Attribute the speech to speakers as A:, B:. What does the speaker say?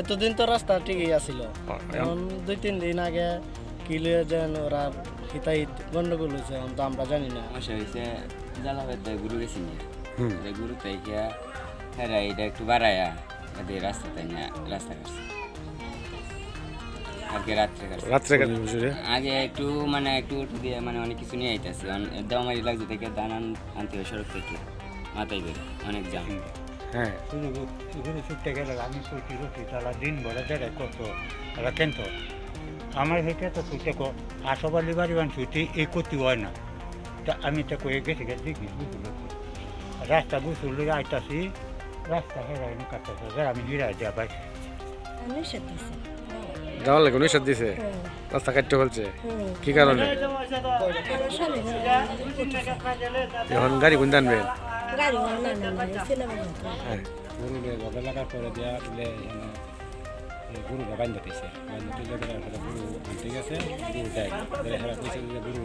A: এতদিন তো রাস্তা ঠিকই আছিল, এখন 2-3 দিন আগে কি লইয়া যেন ওরা হিতাহিত গন্ডগোল হয়েছে, এখন তো আমরা জানি না।
B: সমস্যা হয়েছে জালাবাতে গুরু গেছি নিয়ে গুরু থেকে হ্যাঁ এটা একটু বাড়ায়া এদের রাস্তা তাই না রাস্তা কাটছে আজকে রাত্রে আগে একটু মানে একটু দিয়ে মানে অনেক কিছু নিয়ে আইতেছে দামারি লাগছে থেকে দান আনতে হয় সড়ক থেকে মাথায় করে অনেক জাম।
C: হ্যাঁ গুরু ছুটতে গেলে আমি ছুটি রুটি তারা দিন ভরে দেড়ে কত তারা কেনত আমার হেঁটে তো ছুটে আশাবালি বাড়িবান ছুটি এই করতে হয় না। তা আমি তো কয়ে গেছি দেখি বুঝলো রাস্তা বুঝলো আইতাছি রাস্তা হেরাইনি কাটতেছে আমি হিরাই দেওয়া পাইছি।
D: যাওয়ার লাগে নিষেধ দিছে, রাস্তা কাটতে বলছে কি কারণে? এখন গাড়ি কোন আনবেন? হ্যাঁ
E: গরু বগল লাগার পরে দিয়া বলে গরু বান্ধ দিছে, বান্ধ দিলে গরু আনতে গেছে, গরু দেয় হেরা পয়সা দিলে গরু